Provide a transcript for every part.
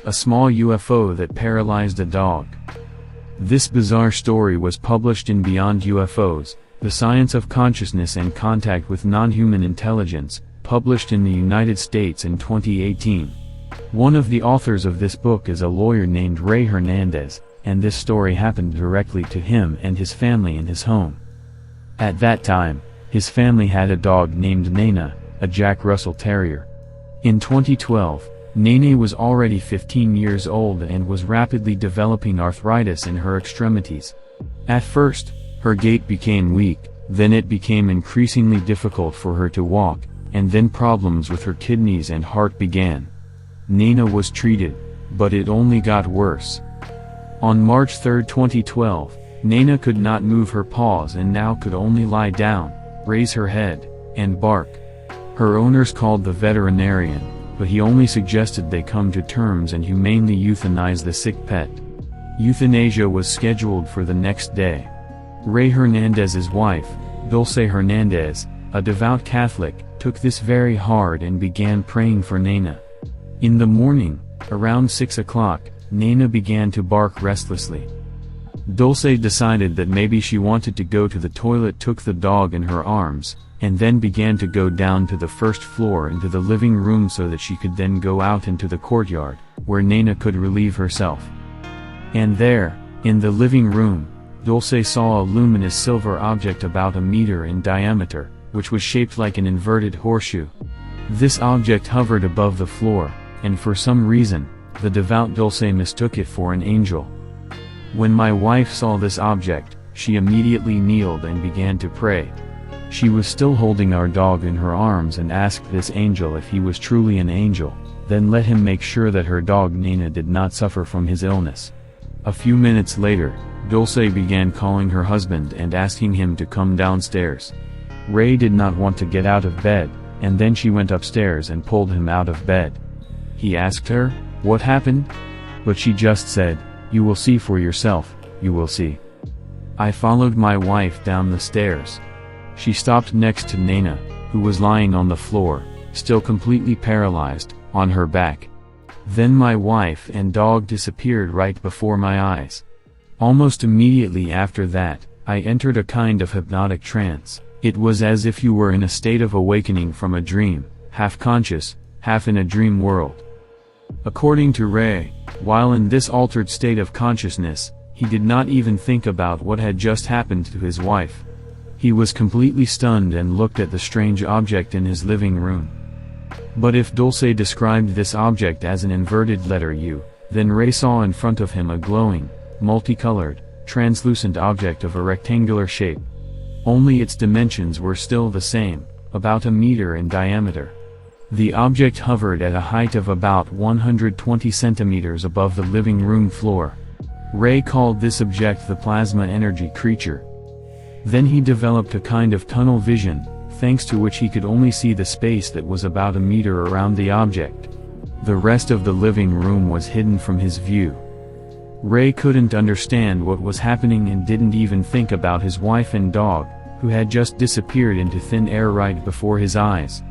A small UFO that paralyzed a dog. This bizarre story was published in Beyond UFOs, The Science of Consciousness and Contact with Non-Human Intelligence, published in the United States in 2018. One of the authors of this book is a lawyer named Ray Hernandez, and this story happened directly to him and his family in his home. At that time, his family had a dog named Nana, a Jack Russell Terrier. In 2012, Nene was already 15 years old and was rapidly developing arthritis in her extremities. At first, her gait became weak, then it became increasingly difficult for her to walk, and then problems with her kidneys and heart began. Nana was treated, but it only got worse. On March 3, 2012, Nana could not move her paws and now could only lie down, raise her head, and bark. Her owners called the veterinarian, but he only suggested they come to terms and humanely euthanize the sick pet. Euthanasia was scheduled for the next day. Ray Hernandez's wife, Dulce Hernandez, a devout Catholic, took this very hard and began praying for Nana. In the morning, around 6 o'clock, Nana began to bark restlessly. Dulce decided that maybe she wanted to go to the toilet, took the dog in her arms, and then began to go down to the first floor into the living room so that she could then go out into the courtyard, where Nana could relieve herself. And there, in the living room, Dulce saw a luminous silver object about a meter in diameter, which was shaped like an inverted horseshoe. This object hovered above the floor, and for some reason, the devout Dulce mistook it for an angel. When my wife saw this object, she immediately kneeled and began to pray. She was still holding our dog in her arms and asked this angel if he was truly an angel, then let him make sure that her dog Nana did not suffer from his illness. A few minutes later, Dulce began calling her husband and asking him to come downstairs. Ray did not want to get out of bed, and then she went upstairs and pulled him out of bed. He asked her, "What happened?" But she just said, "You will see for yourself, you will see." I followed my wife down the stairs. She stopped next to Nana, who was lying on the floor, still completely paralyzed, on her back. Then my wife and dog disappeared right before my eyes. Almost immediately after that, I entered a kind of hypnotic trance. It was as if you were in a state of awakening from a dream, half conscious, half in a dream world. According to Ray, while in this altered state of consciousness, he did not even think about what had just happened to his wife. He was completely stunned and looked at the strange object in his living room. But if Dulce described this object as an inverted letter U, then Ray saw in front of him a glowing, multicolored, translucent object of a rectangular shape. Only its dimensions were still the same, about a meter in diameter. The object hovered at a height of about 120 centimeters above the living room floor. Ray called this object the plasma energy creature. Then he developed a kind of tunnel vision, thanks to which he could only see the space that was about a meter around the object. The rest of the living room was hidden from his view. Ray couldn't understand what was happening and didn't even think about his wife and dog, who had just disappeared into thin air right before his eyes.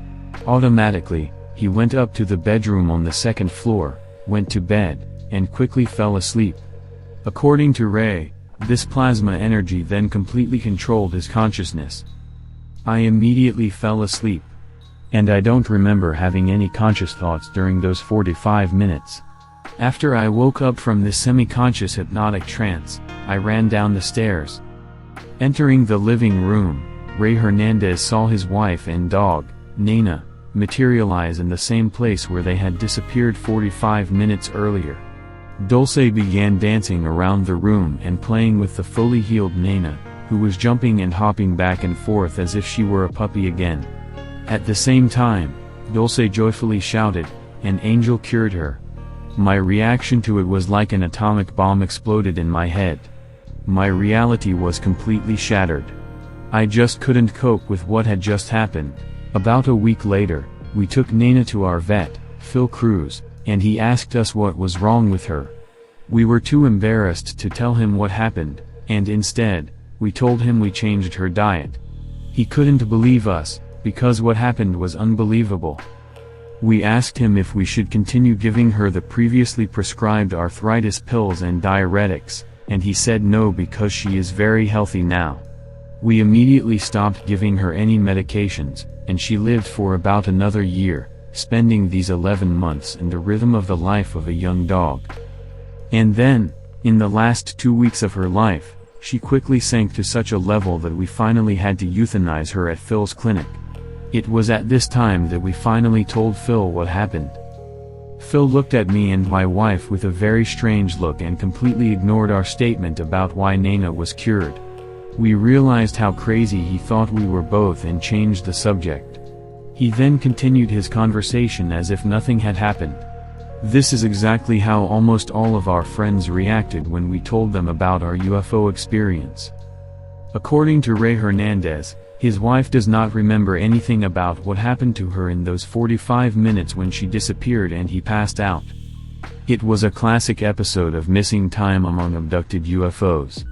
Automatically, he went up to the bedroom on the second floor, went to bed, and quickly fell asleep. According to Ray, this plasma energy then completely controlled his consciousness. I immediately fell asleep. And I don't remember having any conscious thoughts during those 45 minutes. After I woke up from this semi-conscious hypnotic trance, I ran down the stairs. Entering the living room, Ray Hernandez saw his wife and dog, Nana, materialize in the same place where they had disappeared 45 minutes earlier. Dulce began dancing around the room and playing with the fully healed Nana, who was jumping and hopping back and forth as if she were a puppy again. At the same time, Dulce joyfully shouted, "An angel cured her." My reaction to it was like an atomic bomb exploded in my head. My reality was completely shattered. I just couldn't cope with what had just happened. About a week later, we took Nana to our vet, Phil Cruz, and he asked us what was wrong with her. We were too embarrassed to tell him what happened, and instead, we told him we changed her diet. He couldn't believe us, because what happened was unbelievable. We asked him if we should continue giving her the previously prescribed arthritis pills and diuretics, and he said no because she is very healthy now. We immediately stopped giving her any medications, and she lived for about another year, spending these 11 months in the rhythm of the life of a young dog. And then, in the last 2 weeks of her life, she quickly sank to such a level that we finally had to euthanize her at Phil's clinic. It was at this time that we finally told Phil what happened. Phil looked at me and my wife with a very strange look and completely ignored our statement about why Nana was cured. We realized how crazy he thought we were both and changed the subject. He then continued his conversation as if nothing had happened. This is exactly how almost all of our friends reacted when we told them about our UFO experience. According to Ray Hernandez, his wife does not remember anything about what happened to her in those 45 minutes when she disappeared and he passed out. It was a classic episode of missing time among abducted UFOs.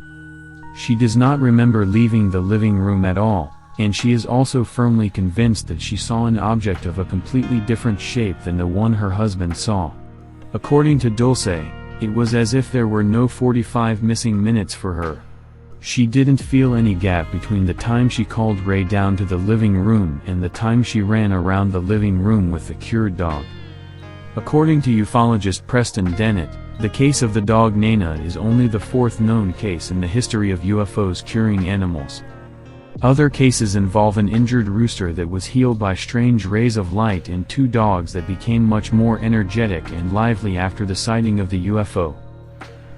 She does not remember leaving the living room at all, and she is also firmly convinced that she saw an object of a completely different shape than the one her husband saw. According to Dulce, it was as if there were no 45 missing minutes for her. She didn't feel any gap between the time she called Ray down to the living room and the time she ran around the living room with the cured dog. According to ufologist Preston Dennett, the case of the dog Nana is only the 4th known case in the history of UFOs curing animals. Other cases involve an injured rooster that was healed by strange rays of light and 2 dogs that became much more energetic and lively after the sighting of the UFO.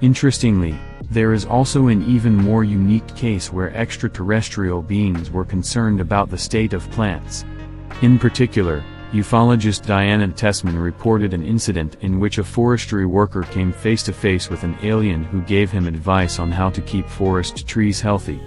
Interestingly, there is also an even more unique case where extraterrestrial beings were concerned about the state of plants. In particular, ufologist Diana Tessman reported an incident in which a forestry worker came face to face with an alien who gave him advice on how to keep forest trees healthy.